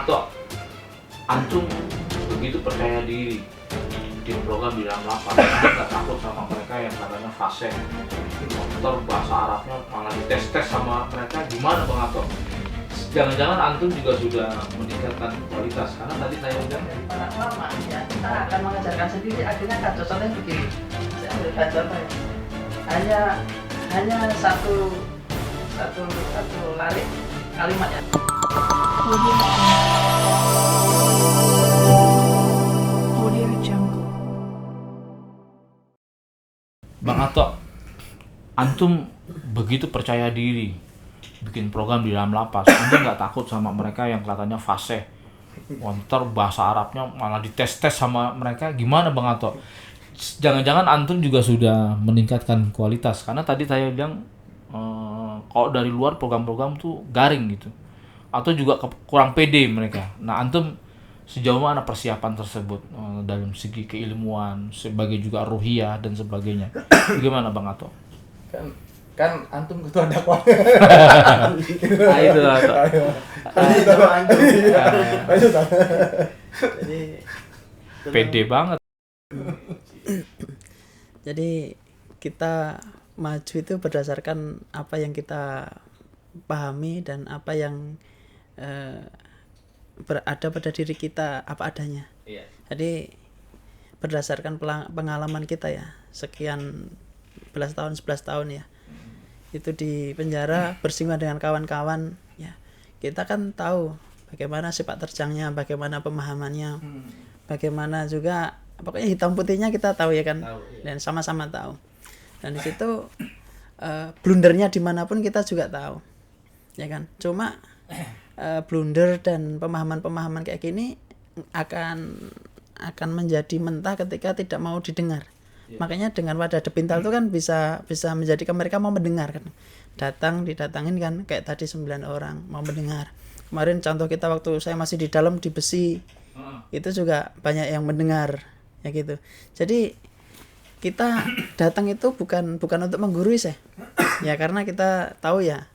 Ato, antum begitu percaya diri bikin program di dalam lapas, anda nggak takut sama mereka yang katanya fase motor bahasa Arabnya malah dites-tes sama mereka, gimana Bang Ato? Jangan-jangan antum juga sudah meningkatkan kualitas, karena tadi saya bilang Para ulama ya kita akan mengajarkan sendiri, akhirnya kan contohnya begini, saya ambilkan contoh ya, hanya satu lari kalimat ya. Audio Jungle. Bang Ato, antum begitu percaya diri bikin program di dalam lapas, anda nggak takut sama mereka yang kelihatannya fasih, ntar bahasa Arabnya malah dites-tes sama mereka, gimana Bang Ato? Jangan-jangan antum juga sudah meningkatkan kualitas, karena tadi saya bilang kalau dari luar program-program tuh garing gitu, atau juga kurang pede mereka. Nah antum sejauh mana persiapan tersebut dalam segi keilmuan, sebagai juga ruhiyah dan sebagainya, gimana Bang Ato? Kan antum ketua dakwah. Nah itu lah. Jadi Pede banget. Jadi kita maju itu berdasarkan apa yang kita pahami dan apa yang berada pada diri kita apa adanya. Iya. Jadi berdasarkan pengalaman kita ya, sekian belas tahun, 11 tahun ya, itu di penjara bersinggungan dengan kawan-kawan ya, kita kan tahu bagaimana sepak terjangnya, bagaimana pemahamannya, bagaimana juga pokoknya hitam putihnya kita tahu ya kan, dan sama-sama tahu. Dan di situ blundernya dimanapun kita juga tahu ya kan. Cuma blunder dan pemahaman-pemahaman kayak gini akan menjadi mentah ketika tidak mau didengar. Makanya dengan wadah depintal itu kan bisa menjadikan mereka mau mendengar kan. Didatangin kan kayak tadi 9 orang mau mendengar. Kemarin contoh kita waktu saya masih di dalam di besi, itu juga banyak yang mendengar ya gitu. Jadi kita datang itu bukan untuk menggurui saya. Ya karena kita tahu ya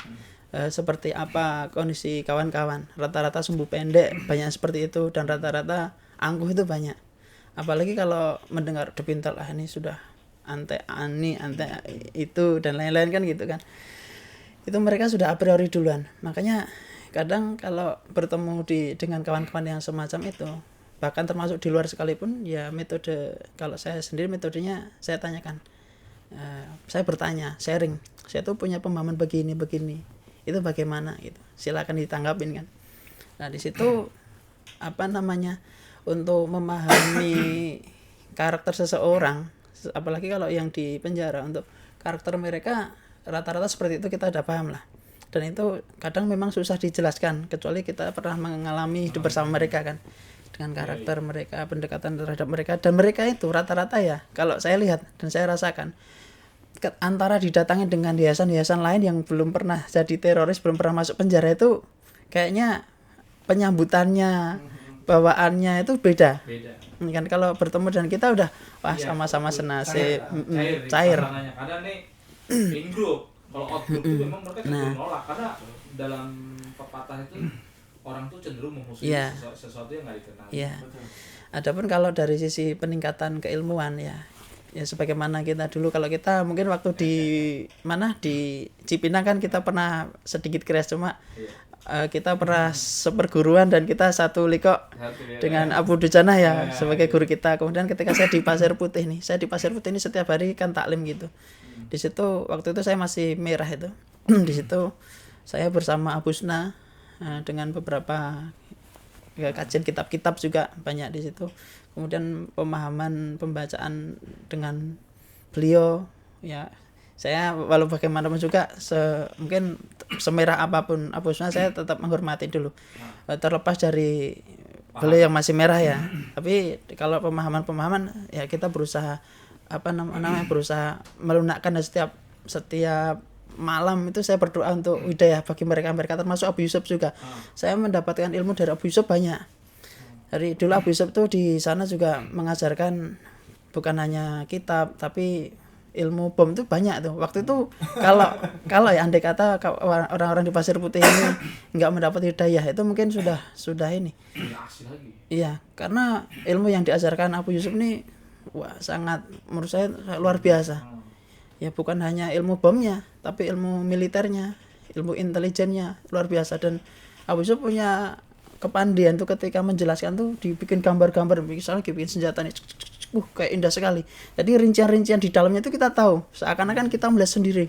seperti apa kondisi kawan-kawan. Rata-rata sumbu pendek banyak seperti itu, dan rata-rata angkuh itu banyak. Apalagi kalau mendengar depintal, ini sudah ante itu dan lain-lain kan gitu kan. Itu mereka sudah a priori duluan. Makanya kadang kalau bertemu dengan kawan-kawan yang semacam itu, bahkan termasuk di luar sekalipun ya, metode kalau saya sendiri metodenya saya tanyakan. Saya bertanya, sharing. Saya tuh punya pemahaman begini. Itu bagaimana gitu. Silakan ditanggapin kan. Nah, di situ untuk memahami karakter seseorang, apalagi kalau yang di penjara, untuk karakter mereka rata-rata seperti itu kita udah paham lah. Dan itu kadang memang susah dijelaskan kecuali kita pernah mengalami hidup bersama mereka kan, dengan karakter mereka, pendekatan terhadap mereka. Dan mereka itu rata-rata ya, kalau saya lihat dan saya rasakan, antara didatangi dengan hiasan-hiasan lain yang belum pernah jadi teroris, belum pernah masuk penjara, itu kayaknya penyambutannya, bawaannya itu beda. Kan kalau bertemu dengan kita udah sama-sama senasib, cair. Karena nih in group, kalau out group itu memang mereka cenderung nolak, karena dalam pepatah itu orang tuh cenderung memusuhi sesuatu yang nggak dikenal. Iya. Adapun kalau dari sisi peningkatan keilmuan ya sebagaimana kita dulu, kalau kita mungkin waktu di Cipinang kan kita pernah sedikit crash, cuma kita pernah seperguruan dan kita satu likok dengan Abu Dujana ya sebagai guru kita. Kemudian ketika saya di Pasir Putih ini setiap hari kan taklim gitu. Di situ waktu itu saya masih merah itu. Di situ saya bersama Abu Sna dengan beberapa kajian kitab-kitab juga banyak di situ. Kemudian pemahaman pembacaan dengan beliau ya, saya walau bagaimanapun juga mungkin semerah apapun Abu Sna, saya tetap menghormati dulu, terlepas dari beliau yang masih merah ya. Tapi kalau pemahaman ya kita berusaha berusaha melunakkan. Dan setiap malam itu saya berdoa untuk hidayah bagi mereka termasuk Abu Yusuf juga. Saya mendapatkan ilmu dari Abu Yusuf banyak. Dari dulu Abu Yusuf tuh di sana juga mengajarkan bukan hanya kitab, tapi ilmu bom itu banyak tuh. Waktu itu kalau ya andai kata orang-orang di Pasir Putih ini nggak mendapat hidayah, itu mungkin sudah ini. Iya, karena ilmu yang diajarkan Abu Yusuf ini sangat menurut saya luar biasa. Ya bukan hanya ilmu bomnya, tapi ilmu militernya, ilmu intelijennya luar biasa. Dan Abu Yusuf punya kepandian tuh ketika menjelaskan tuh dibikin gambar-gambar, misalnya dibikin senjata nih, kayak indah sekali. Jadi rincian-rincian di dalamnya itu kita tahu, seakan-akan kita melihat sendiri.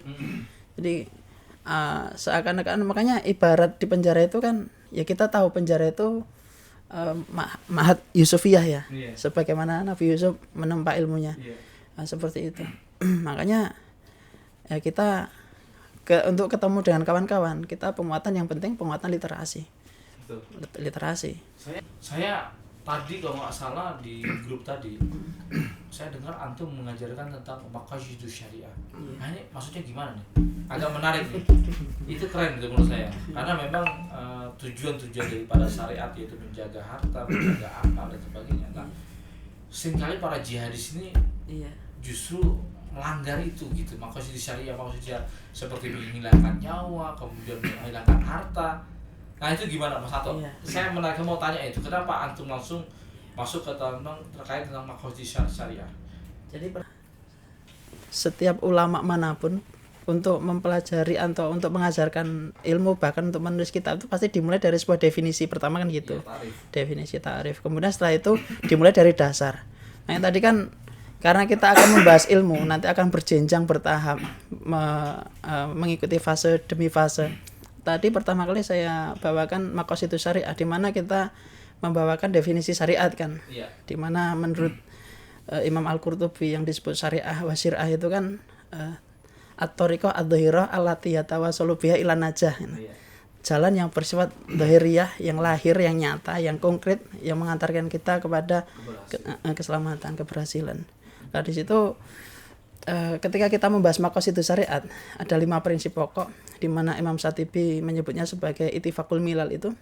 Jadi seakan-akan, makanya ibarat di penjara itu kan, ya kita tahu penjara itu Ma'had Yusufiyah ya, sebagaimana Nabi Yusuf menempa ilmunya. Seperti itu. Makanya ya kita untuk ketemu dengan kawan-kawan, kita penguatan yang penting penguatan literasi. Literasi. Saya tadi kalau nggak salah di grup tadi, saya dengar antum mengajarkan tentang maqasidus syariah. Nah ini maksudnya gimana nih? Agak menarik nih. Itu keren gitu menurut saya. Karena memang tujuan-tujuan daripada syariat yaitu menjaga harta, menjaga akal dan sebagainya. Nah, seringkali para jihadis ini justru melanggar itu gitu. Maqasidus syariah, seperti menghilangkan nyawa, kemudian menghilangkan harta. Nah itu gimana Mas Hato? Saya mau tanya itu, kenapa antum langsung masuk ke tentang terkait tentang maqasidus syariah? Jadi setiap ulama manapun untuk mempelajari atau untuk mengajarkan ilmu, bahkan untuk menulis kitab itu pasti dimulai dari sebuah definisi. Pertama kan gitu, definisi ta'rif. Kemudian setelah itu dimulai dari dasar. Nah yang tadi kan karena kita akan membahas ilmu, nanti akan berjenjang bertahap, mengikuti fase demi fase. Tadi pertama kali saya bawakan maqasidus syariah, di mana kita membawakan definisi syariat kan. Di mana menurut Imam Al-Qurtubi yang disebut syariah wa syir'ah itu kan at-thariqah adh-dhahirah allati yatawassalu biha ila najah. Jalan yang bersifat dhahiriyah, yang lahir, yang nyata, yang konkret, yang mengantarkan kita kepada keselamatan, keberhasilan. Nah di situ ketika kita membahas maqasidus syariat, ada 5 prinsip pokok, di mana Imam Syatibi menyebutnya sebagai ittifaqul milal. Itu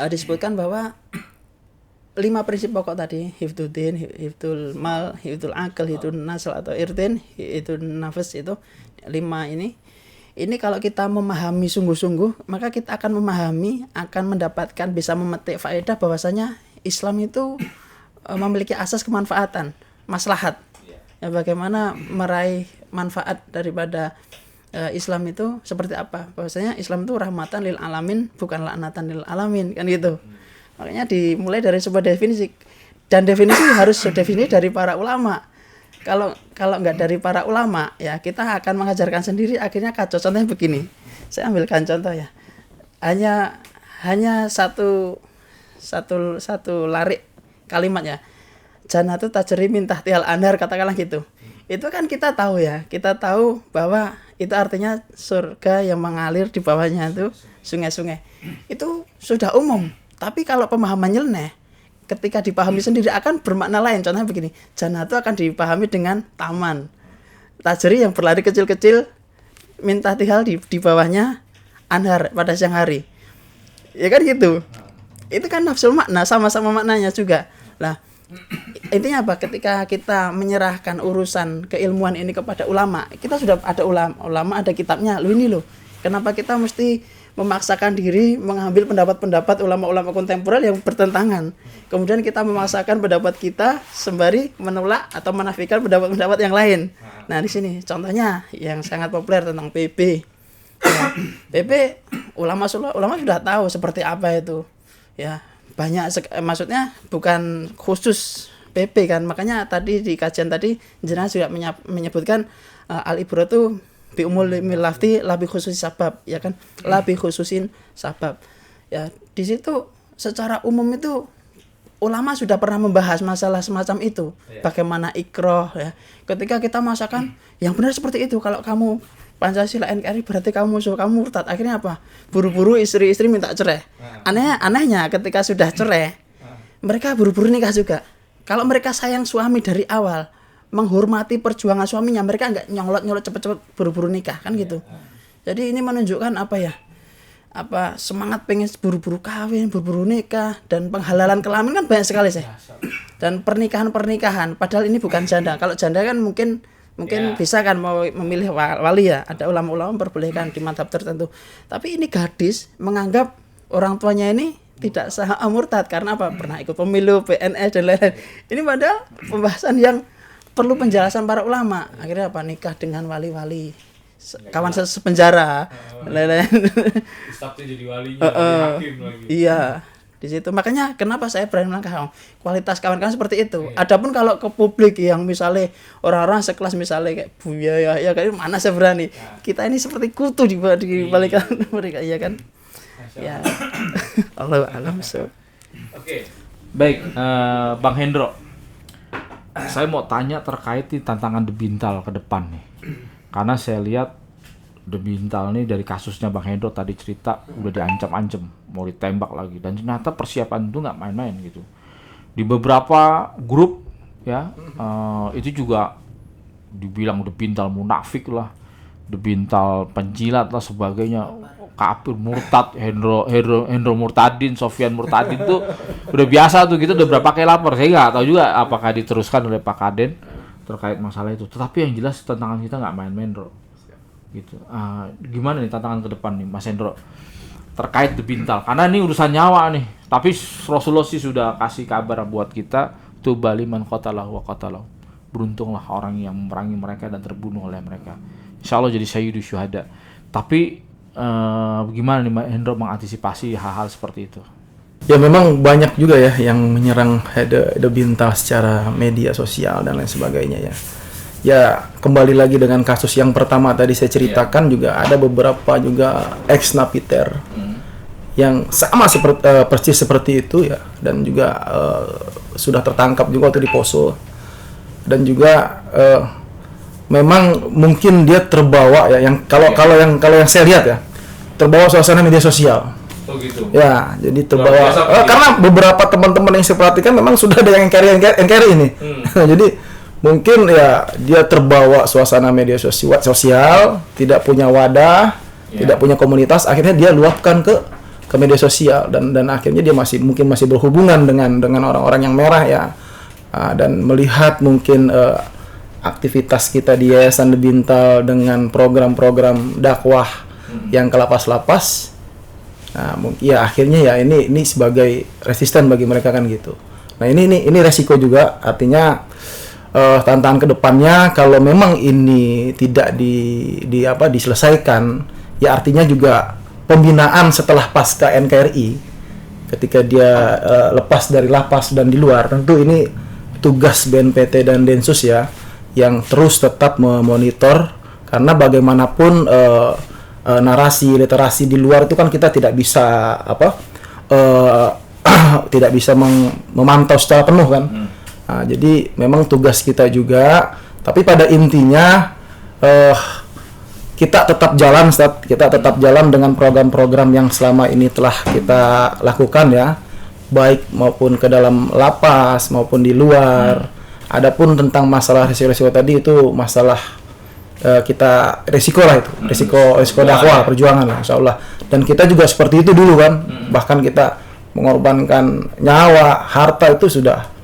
disebutkan bahwa 5 prinsip pokok tadi, hifdzuddin, hifdzul mal, hifdzul aql, hifdzul nasl atau irdin, hifdzul nafs, itu 5 ini kalau kita memahami sungguh-sungguh, maka kita akan memahami, akan mendapatkan, bisa memetik faedah bahwasanya Islam itu memiliki asas kemanfaatan, maslahat. Ya, bagaimana meraih manfaat daripada Islam itu seperti apa? Bahwasanya Islam itu rahmatan lil alamin, bukan laknatan lil alamin, kan gitu. Makanya dimulai dari sebuah definisi, dan definisi harus definisi dari para ulama. Kalau nggak dari para ulama, ya kita akan mengajarkan sendiri, akhirnya kacau. Contohnya begini, saya ambilkan contoh ya. Hanya satu larik kalimatnya. Jannatu tajri min tahtihal anhar, katakanlah gitu. Itu kan kita tahu ya, kita tahu bahwa itu artinya surga yang mengalir di bawahnya itu sungai-sungai. Itu sudah umum. Tapi kalau pemahaman nyeleneh, ketika dipahami sendiri akan bermakna lain. Contohnya begini, jannatu akan dipahami dengan taman. Tajri yang berlari kecil-kecil, min tahtihal di bawahnya anhar pada siang hari. Ya kan gitu. Itu kan nafsul makna, sama-sama maknanya juga. Lah, intinya apa? Ketika kita menyerahkan urusan keilmuan ini kepada ulama, kita sudah ada ulama ada kitabnya. Ini loh, kenapa kita mesti memaksakan diri mengambil pendapat-pendapat ulama-ulama kontemporer yang bertentangan, kemudian kita memaksakan pendapat kita sembari menolak atau menafikan pendapat-pendapat yang lain. Nah di sini contohnya yang sangat populer tentang PP. Ya, PP ulama sudah tahu seperti apa itu. Ya banyak, maksudnya bukan khusus PP kan, makanya tadi di kajian tadi jenengan juga menyebutkan al-ibratu bi umumil lafzi la bi khususin sabab, ya kan, la bi khususin sabab. Ya di situ secara umum itu ulama sudah pernah membahas masalah semacam itu, bagaimana ikroh ya. Ketika kita masakan yang benar seperti itu, kalau kamu Pancasila NKRI berarti kamu musuh, kamu murtad. Akhirnya apa? Buru-buru istri-istri minta cerai. Anehnya ketika sudah cerai, mereka buru-buru nikah juga. Kalau mereka sayang suami dari awal, menghormati perjuangan suaminya, mereka enggak nyolot-nyolot cepet-cepet buru-buru nikah, kan gitu. Jadi ini menunjukkan apa ya? Apa semangat pengen buru-buru kawin, buru-buru nikah, dan penghalalan kelamin kan banyak sekali sih. Dan pernikahan-pernikahan, padahal ini bukan janda. Kalau janda kan mungkin mungkin Ya. bisa kan mau memilih wali ya, ada ulama-ulama memperbolehkan di mazhab tertentu. Tapi ini gadis menganggap orang tuanya ini tidak sah murtad karena apa? Pernah ikut pemilu, PNS dan lain-lain. Ini padahal pembahasan yang perlu penjelasan para ulama. Akhirnya apa? Nikah dengan wali-wali, kawan sepenjara, lain-lain. Ustaz jadi walinya, hakim lagi. Iya, di situ. Makanya kenapa saya berani bilang kualitas kawan-kawan seperti itu. Adapun kalau ke publik yang misalnya orang-orang sekelas misalnya kayak Buya ya kan mana saya berani. Kita ini seperti kutu di balik mereka, iya kan? Ya. Allah alam so. Oke. Baik, Bang Hendro. Saya mau tanya terkait di tantangan The Bintal ke depan nih. Karena saya lihat The Bintal nih dari kasusnya Bang Hendro tadi cerita udah diancam-ancam mau ditembak lagi, dan ternyata persiapan itu nggak main-main gitu. Di beberapa grup ya itu juga dibilang The Bintal munafik lah, The Bintal penjilat lah sebagainya, kafir, murtad, Hendro Murtadin, Sofyan Murtadin tuh udah biasa tuh gitu, udah berapa kali lapor. Saya nggak tahu juga apakah diteruskan oleh Pak Kaden terkait masalah itu. Tetapi yang jelas tantangan kita nggak main-main, Bro. Gitu. Gimana nih tantangan ke depan nih Mas Hendro terkait The Bintal, karena ini urusan nyawa nih. Tapi Rasulullah sih sudah kasih kabar buat kita, tubali man qatalahu wa qatalahu, beruntunglah orang yang memerangi mereka dan terbunuh oleh mereka, insyaallah jadi sayyidu syuhada. Tapi bagaimana nih Mas Hendro mengantisipasi hal-hal seperti itu? Ya memang banyak juga ya yang menyerang The Bintal secara media sosial dan lain sebagainya ya. Ya kembali lagi dengan kasus yang pertama tadi saya ceritakan, juga ada beberapa juga ex napiter yang sama persis seperti itu ya, dan juga sudah tertangkap juga waktu di Poso, dan juga memang mungkin dia terbawa ya, yang kalau yang saya lihat ya, terbawa suasana media sosial. Oh gitu. Ya, jadi terbawa karena beberapa teman-teman yang saya perhatikan memang sudah ada yang NKRI ini. Jadi mungkin ya dia terbawa suasana media sosial, tidak punya wadah, tidak punya komunitas, akhirnya dia luapkan ke media sosial, dan akhirnya dia mungkin masih berhubungan dengan orang-orang yang merah ya, dan melihat mungkin aktivitas kita di Yayasan The Bintal dengan program-program dakwah yang ke lapas-lapas. Nah, ya akhirnya ya ini sebagai resisten bagi mereka kan gitu. Nah, ini resiko juga, artinya tantangan kedepannya kalau memang ini tidak diselesaikan, ya artinya juga pembinaan setelah pasca NKRI ketika dia lepas dari lapas dan di luar, tentu ini tugas BNPT dan Densus ya yang terus tetap memonitor, karena bagaimanapun narasi literasi di luar itu kan kita tidak bisa tidak bisa memantau secara penuh kan. Nah, jadi memang tugas kita juga, tapi pada intinya kita tetap jalan dengan program-program yang selama ini telah kita lakukan ya, baik maupun ke dalam lapas maupun di luar. Adapun tentang masalah risiko tadi, itu masalah kita resiko lah, itu resiko dakwah perjuangan lah insyaallah. Dan kita juga seperti itu dulu kan, bahkan kita mengorbankan nyawa, harta itu sudah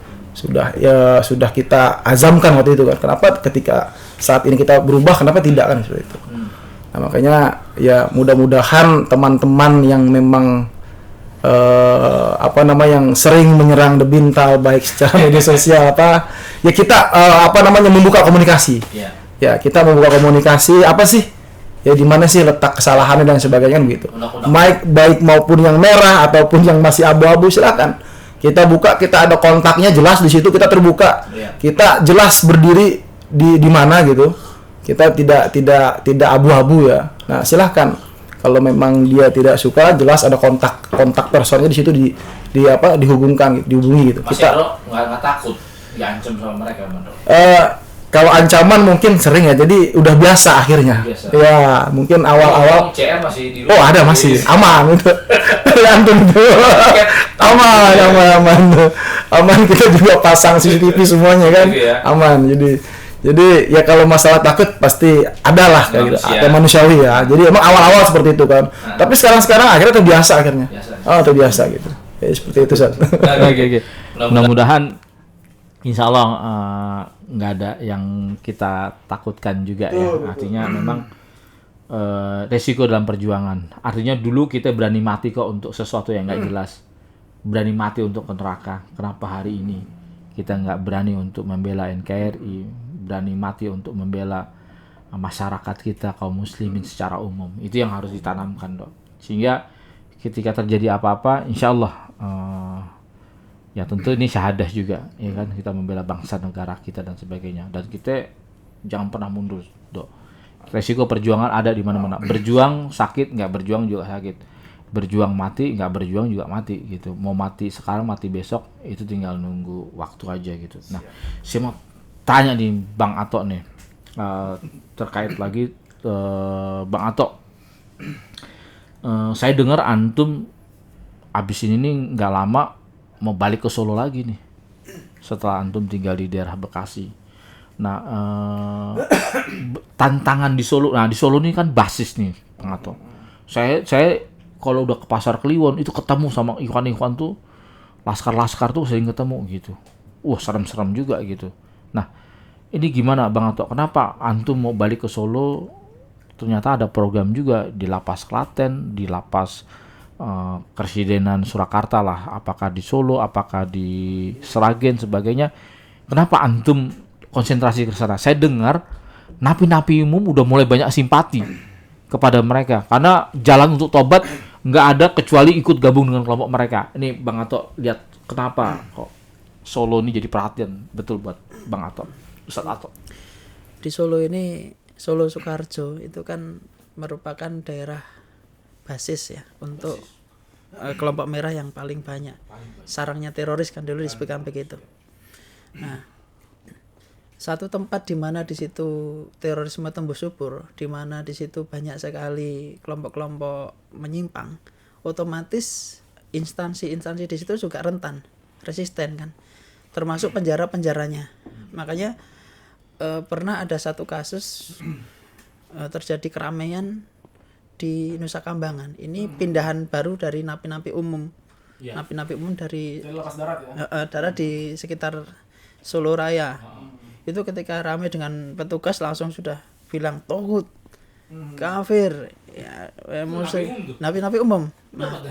kita azamkan waktu itu kan. Kenapa ketika saat ini kita berubah, kenapa tidak kan seperti itu. Nah, makanya ya mudah-mudahan teman-teman yang memang yang sering menyerang The Bintal baik secara media sosial ya kita membuka komunikasi. Ya, kita membuka komunikasi apa sih? Ya di mana sih letak kesalahannya dan sebagainya gitu. Baik maupun yang merah ataupun yang masih abu-abu, silakan. Kita buka, kita ada kontaknya jelas di situ, kita terbuka. Kita jelas berdiri di mana gitu. Kita tidak abu-abu ya. Nah, silahkan. Kalau memang dia tidak suka, jelas ada kontak personnya di situ dihubungi gitu. Mas Hendro nggak takut diancam sama mereka, Bang? Kalau ancaman mungkin sering ya, jadi udah biasa akhirnya. Ya, mungkin awal-awal. CR masih di rumah. Oh, ada masih. Aman itu. Antum itu. Aman, kita juga pasang CCTV semuanya kan. Aman. Jadi ya kalau masalah takut pasti ada lah kayak gitu. Ada manusiawi ya. Jadi emang awal-awal seperti itu kan. Tapi sekarang akhirnya terbiasa akhirnya. Terbiasa gitu. Ya seperti itu, Sat. Oke. Mudah-mudahan Insya Allah nggak ada yang kita takutkan juga ya. Artinya memang resiko dalam perjuangan. Artinya dulu kita berani mati kok untuk sesuatu yang nggak jelas. Berani mati untuk ke neraka. Kenapa hari ini kita nggak berani untuk membela NKRI, berani mati untuk membela masyarakat kita, kaum muslimin secara umum. Itu yang harus ditanamkan, Dok. Sehingga ketika terjadi apa-apa, insya Allah ya tentu ini syahadah juga, ya kan, kita membela bangsa negara kita dan sebagainya. Dan kita jangan pernah mundur, Dok. Resiko perjuangan ada di mana-mana. Berjuang sakit, nggak berjuang juga sakit. Berjuang mati, nggak berjuang juga mati gitu. Mau mati sekarang, mati besok, itu tinggal nunggu waktu aja gitu. Nah, saya mau tanya nih Bang Ato nih, terkait lagi Bang Ato. Saya dengar antum abis ini nih nggak lama mau balik ke Solo lagi nih, setelah antum tinggal di daerah Bekasi. Nah, tantangan di Solo. Nah, di Solo ini kan basis nih, Bang Ato. Saya kalau udah ke Pasar Kliwon itu ketemu sama ikhwan-ikhwan tuh, laskar-laskar tuh sering ketemu gitu. Wah, serem-serem juga gitu. Nah, ini gimana Bang Ato? Kenapa antum mau balik ke Solo? Ternyata ada program juga di Lapas Klaten, di Lapas Keresidenan Surakarta lah. Apakah di Solo, apakah di Sragen, sebagainya. Kenapa antum konsentrasi ke sana? Saya dengar napi-napi umum udah mulai banyak simpati kepada mereka. Karena jalan untuk tobat nggak ada kecuali ikut gabung dengan kelompok mereka. Ini Bang Ato lihat kenapa kok Solo ini jadi perhatian betul buat Bang Ato, Ustadz Ato. Di Solo ini, Solo Sukarjo itu kan merupakan daerah basis ya untuk kelompok merah yang paling banyak. Sarangnya teroris kan dulu disebutkan begitu. Nah, satu tempat di mana di situ terorisme tumbuh subur, di mana di situ banyak sekali kelompok-kelompok menyimpang, otomatis instansi-instansi di situ juga rentan, resisten kan, termasuk penjara-penjaranya. Makanya pernah ada satu kasus terjadi keramaian di Nusa Kambangan. Ini pindahan baru dari napi-napi umum, napi-napi umum dari darat di sekitar Solo Raya. Itu ketika ramai dengan petugas langsung sudah bilang togut, kafir, ya musuh, napi-napi umum. Nah,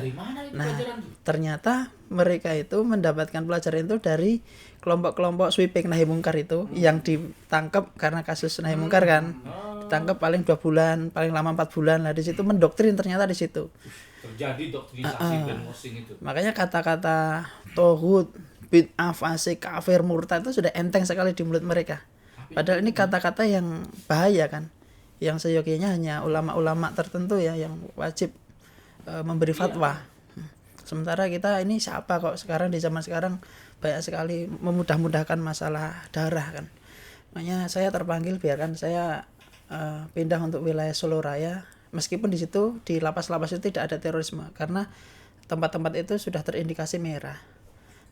ternyata mereka itu mendapatkan pelajaran itu dari kelompok-kelompok sweeping nahi mungkar itu yang ditangkap karena kasus nahi mungkar kan, ditangkap paling 2 bulan, paling lama 4 bulan. Nah, di situ mendoktrin ternyata di situ. Terjadi doktrinisasi brainwashing itu. Makanya kata-kata togut, bid'ah, fasik, kafir, murtad itu sudah enteng sekali di mulut mereka. Padahal ini kata-kata yang bahaya kan, yang seyogianya hanya ulama-ulama tertentu ya yang wajib memberi fatwa. Sementara kita ini siapa kok sekarang di zaman sekarang banyak sekali memudah-mudahkan masalah darah kan. Makanya saya terpanggil biarkan saya pindah untuk wilayah Solo Raya, meskipun di situ di lapas-lapas itu tidak ada terorisme karena tempat-tempat itu sudah terindikasi merah.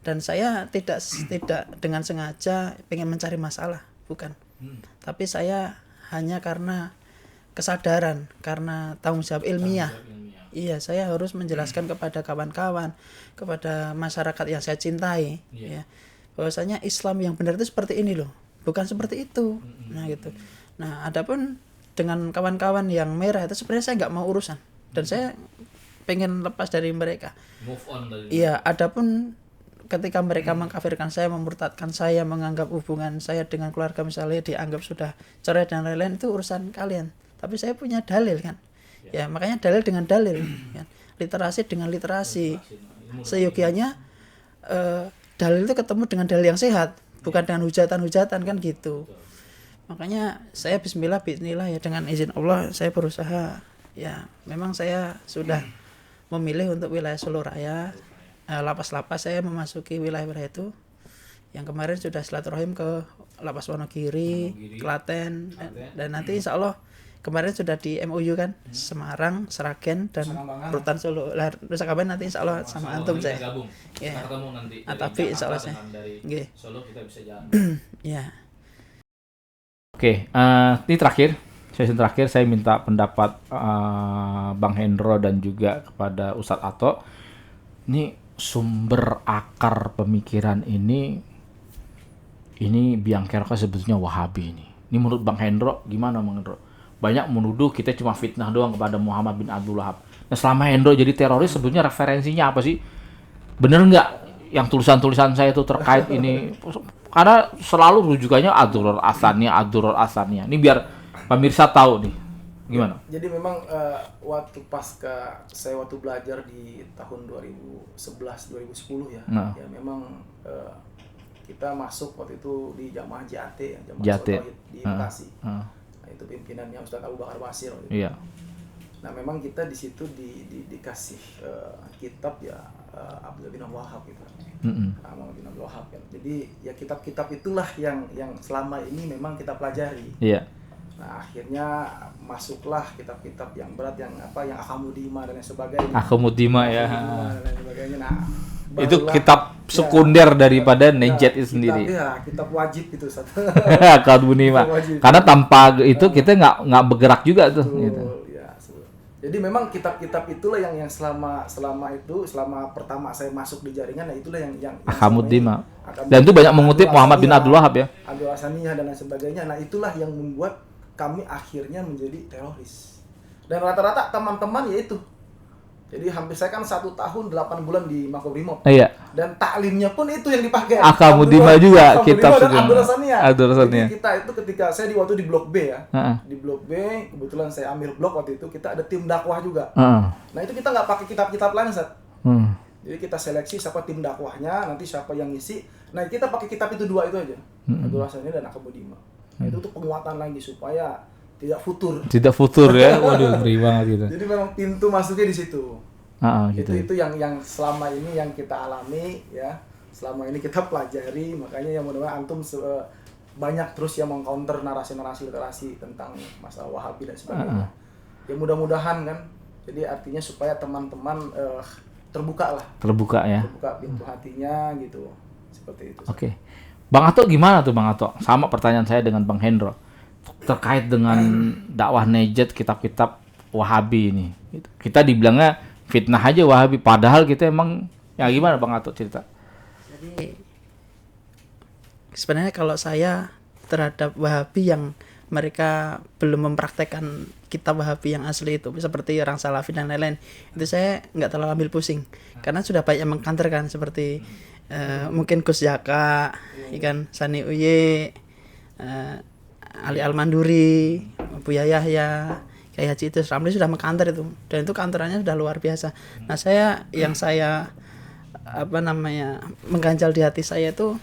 Dan saya tidak dengan sengaja pengen mencari masalah, bukan. Tapi saya hanya karena kesadaran, karena tanggung jawab ilmiah. Iya, saya harus menjelaskan kepada kawan-kawan, kepada masyarakat yang saya cintai, ya, bahwasanya Islam yang benar itu seperti ini loh, bukan seperti itu. Nah gitu. Nah, adapun dengan kawan-kawan yang merah itu sebenarnya saya nggak mau urusan, dan saya pengen lepas dari mereka. Move on dari. Iya, adapun ketika mereka mengkafirkan saya, memurtadkan saya, menganggap hubungan saya dengan keluarga misalnya dianggap sudah cerai dan lain-lain, itu urusan kalian. Tapi saya punya dalil kan. Ya, makanya dalil dengan dalil, ya. Literasi dengan literasi. Seyogianya dalil itu ketemu dengan dalil yang sehat, bukan dengan hujatan-hujatan kan gitu. Makanya saya bismillah ya, dengan izin Allah saya berusaha, ya memang saya sudah memilih untuk wilayah Solo Raya. Lapas-lapas saya memasuki wilayah-wilayah itu. Yang kemarin sudah silaturahim ke Lapas Wonogiri, Klaten, dan nanti insya Allah kemarin sudah di MOU kan, Semarang, Sragen, dan Rutan Solo. Nusa Kambangan nanti insya Allah sama antum saya. Ya. Kita ketemu nanti. Tapi insya Allah saya. Dari Solo kita bisa jalan. Ya. Oke, ini sesi terakhir saya minta pendapat Bang Hendro dan juga kepada Ustadz Ato. Ini sumber akar pemikiran ini ini biang keroknya sebetulnya Wahabi ini. Ini menurut Bang Hendro gimana Bang Hendro? Banyak menuduh kita cuma fitnah doang kepada Muhammad bin Abdul Wahab. Nah selama Hendro jadi teroris sebetulnya referensinya apa sih? Bener nggak yang tulisan-tulisan saya itu terkait ini? Karena selalu rujukannya Ad-Durar Asaniyah. Ini biar pemirsa tahu nih. Gimana? Jadi memang waktu saya belajar di tahun 2011-2010 ya, Nah. ya memang kita masuk waktu itu di jamaah JAT ya, jamaah JAT. Tauhid di Bekasi. Nah, itu pimpinannya Ustaz Abu Bakar Basir waktu itu. Iya. Nah memang kita di situ dikasih kitab ya Abdullah bin Wahab gitu. Muhammad bin Abdul Wahab kan. Jadi ya kitab-kitab itulah yang selama ini memang kita pelajari. Iya. Nah akhirnya masuklah kitab-kitab yang berat yang Akamudima dan lain sebagainya. Akamudima ya. Dan lain sebagainya. Nah, Itu barulah- kitab sekunder daripada Nejat itu sendiri. Kitab wajib itu satu. Akamudima. Wajib. Karena tanpa itu kita nggak bergerak juga tuh. Gitu. Betul, ya. Jadi memang kitab-kitab itulah yang selama pertama saya masuk di jaringan, nah itulah yang Akamudima. Akamudima. Dan itu banyak mengutip Muhammad bin Abdul Wahab ya. Abdul Hasaniyah dan lain sebagainya. Nah itulah yang membuat kami akhirnya menjadi teroris. Dan rata-rata teman-teman yaitu. Jadi hampir saya kan 1 tahun 8 bulan di Makobrimob. Iya. Dan taklimnya pun itu yang dipakai. Akamudima juga Akamudima kitab dan juga. Abdul Hasaniyah. Abdul Hasaniyah. Jadi kita itu ketika saya waktu di Blok B ya. Heeh. Di Blok B kebetulan saya ambil blok waktu itu, kita ada tim dakwah juga. Heeh. Nah itu kita nggak pakai kitab-kitab lain, Ustaz. Hmm. Jadi kita seleksi siapa tim dakwahnya, nanti siapa yang ngisi. Nah kita pakai kitab itu 2 itu aja. Abdul Hasaniyah dan Akamudima. Nah itu tuh penguatan lagi supaya tidak futur. Tidak futur ya. Waduh, ngeri banget gitu. Jadi memang pintu masuknya di situ. Gitu. Itu yang selama ini yang kita alami ya. Selama ini kita pelajari, makanya yang mudah-mudahan antum banyak terus yang meng-counter narasi-narasi literasi tentang masalah Wahabi dan sebagainya. Ya mudah-mudahan kan. Jadi artinya supaya teman-teman terbuka lah. Terbuka ya. Terbuka pintu hatinya gitu. Seperti itu. Oke. Bang Ato gimana tuh Bang Ato? Sama pertanyaan saya dengan Bang Hendro. Terkait dengan dakwah Nejat, kitab-kitab Wahabi ini. Kita dibilangnya fitnah aja Wahabi, padahal kita emang ya gimana Bang Ato cerita? Jadi sebenarnya kalau saya terhadap Wahabi yang mereka belum mempraktekkan kitab Wahabi yang asli itu seperti orang Salafi dan lain-lain, itu saya nggak terlalu ambil pusing karena sudah banyak yang mengkanterkan seperti mungkin Gus Jaka, ikan Sani Uye, Ali Al-Manduri, Buya Yahya, Kiai Haji Idrus Ramli sudah mengkanter itu, dan itu kantorannya sudah luar biasa. Nah saya mengganjal di hati saya itu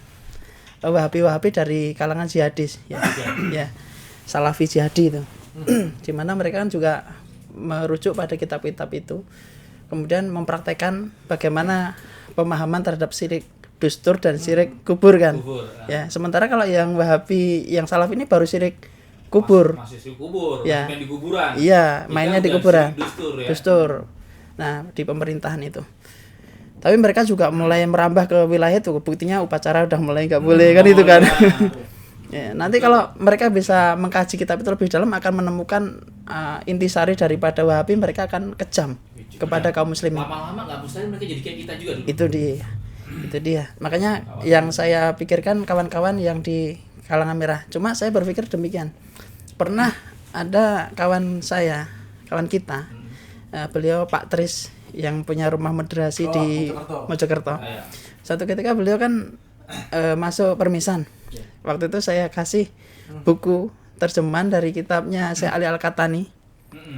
Wahabi dari kalangan jihadis ya, ya Salafi jihadi itu, di mana mereka kan juga merujuk pada kitab-kitab itu, kemudian mempraktekkan bagaimana pemahaman terhadap syirik dustur dan syirik kubur kan. Ya, sementara kalau yang Wahabi, yang Salaf ini baru syirik kubur. Masih kubur, Ya. main di kuburan. Iya, mainnya di kuburan. Dustur ya. Dustur. Nah, di pemerintahan itu. Tapi mereka juga mulai merambah ke wilayah itu. Buktinya upacara udah mulai nggak boleh kan itu kan. Ya, nanti kalau mereka bisa mengkaji kitab itu lebih dalam akan menemukan intisari daripada Wahabi, mereka akan kejam kepada kaum muslimin. Lama-lama nggak mustahil mereka jadi kayak kita juga dulu. Itu dia. Makanya yang saya pikirkan kawan-kawan yang di kalangan merah. Cuma saya berpikir demikian. Pernah ada kawan kita, beliau Pak Tris yang punya rumah moderasi di Mojokerto. Satu ketika beliau kan masuk permisan. Waktu itu saya kasih buku terjemahan dari kitabnya Syekh Ali Al-Katani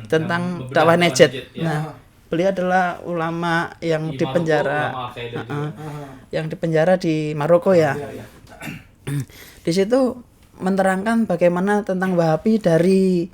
tentang dakwah Nejat. Nah, beliau adalah ulama yang di penjara, yang di penjara di Maroko ya. Di situ menerangkan bagaimana tentang Wahabi dari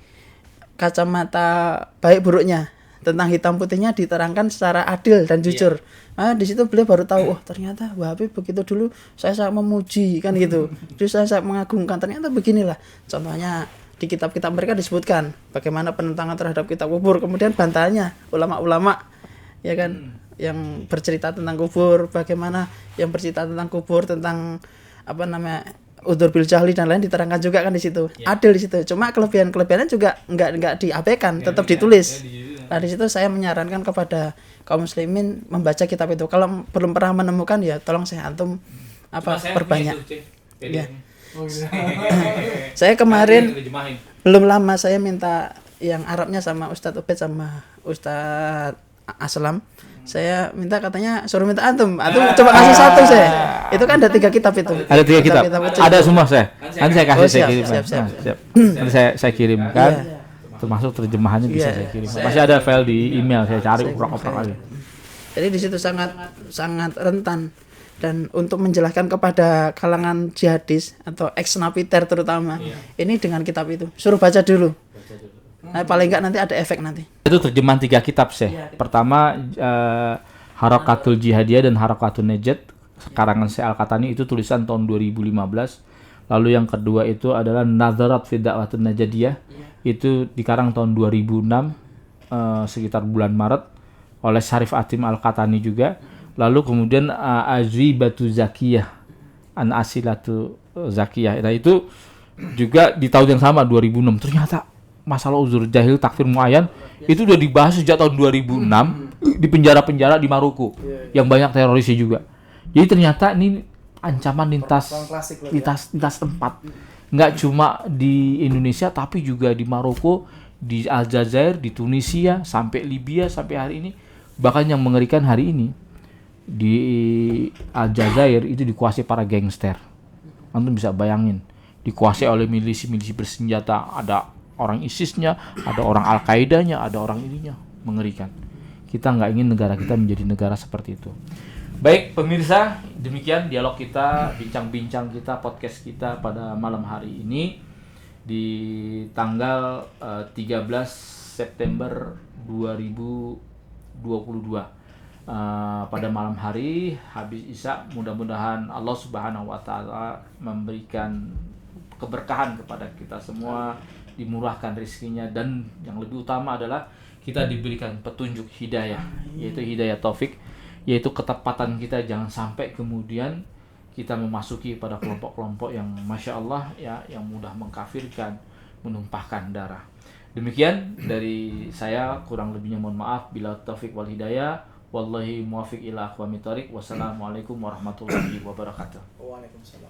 kacamata baik buruknya, tentang hitam putihnya diterangkan secara adil dan jujur. Nah, di situ beliau baru tahu, oh ternyata Wahabi begitu dulu saya sangat memuji kan gitu. Terus saya sangat mengagungkan, ternyata beginilah. Contohnya di kitab-kitab mereka disebutkan bagaimana penentangan terhadap kitab kubur, kemudian bantahannya ulama-ulama ya kan yang bercerita tentang kubur, bagaimana yang bercerita tentang kubur, tentang udzur bil jahli dan lain diterangkan juga kan di situ. Adil di situ. Cuma kelebihan-kelebihannya juga enggak diabaikan, tetap ditulis. Nah, di situ saya menyarankan kepada kaum muslimin membaca kitab itu. Kalau belum pernah menemukan ya tolong saya antum perbanyak. Ya. Saya kemarin Terjemahin. belum lama saya minta yang Arabnya sama Ustadz Ubed sama Ustadz Aslam. Saya minta katanya suruh minta antum coba kasih satu saya. Itu kan ada 3 kitab itu. Ada 3 kitab. kecil. Ada semua saya. Nanti saya kasih Oh, siap, saya kirim. siap. Siap. Nanti saya kirimkan. Termasuk terjemahannya bisa Iya. saya kirim. Masih ada file di email, saya cari oprek-oprek aja. Jadi di situ sangat rentan, dan untuk menjelaskan kepada kalangan jihadis atau ex napiter terutama, ini dengan kitab itu suruh baca dulu. Nah, paling enggak nanti ada efek nanti. Itu terjemahan 3 kitab sih. Pertama Harakatul Jihadiyah dan Harakatul Najat karangan Syekh Al-Qatani, itu tulisan tahun 2015. Lalu yang kedua itu adalah Nadharat fi Da'watin Najadiyah, itu dikarang tahun 2006 sekitar bulan Maret oleh Syarif Atim Al-Qatani juga. Lalu kemudian Azwibatu Zakiyah an Asilatu Zakiyah. Nah itu juga di tahun yang sama 2006. Ternyata masalah uzur jahil takfir muayyan itu udah dibahas sejak tahun 2006 di penjara-penjara di Maroko yang banyak terorisnya juga. Jadi ternyata ini ancaman lintas tempat, nggak cuma di Indonesia tapi juga di Maroko, di Aljazair, di Tunisia, sampai Libya sampai hari ini. Bahkan yang mengerikan hari ini di Aljazair itu dikuasai para gangster. Antum bisa bayangin, dikuasai oleh milisi-milisi bersenjata, ada orang ISIS-nya, ada orang Al-Qaeda-nya, ada orang ininya. Mengerikan. Kita nggak ingin negara kita menjadi negara seperti itu. Baik pemirsa, demikian dialog kita, bincang-bincang kita, podcast kita pada malam hari ini di tanggal 13 September 2022. Pada malam hari habis Isya, mudah-mudahan Allah Subhanahu wa taala memberikan keberkahan kepada kita semua, dimurahkan rezekinya, dan yang lebih utama adalah kita diberikan petunjuk hidayah, yaitu hidayah taufik, yaitu ketepatan kita, jangan sampai kemudian kita memasuki pada kelompok-kelompok yang Masya Allah ya, yang mudah mengkafirkan, menumpahkan darah. Demikian dari saya, kurang lebihnya mohon maaf. Bila taufik wal hidayah, wallahi muwafiq ila aqwamit thoriq. Wassalamualaikum warahmatullahi wabarakatuh. Waalaikumsalam.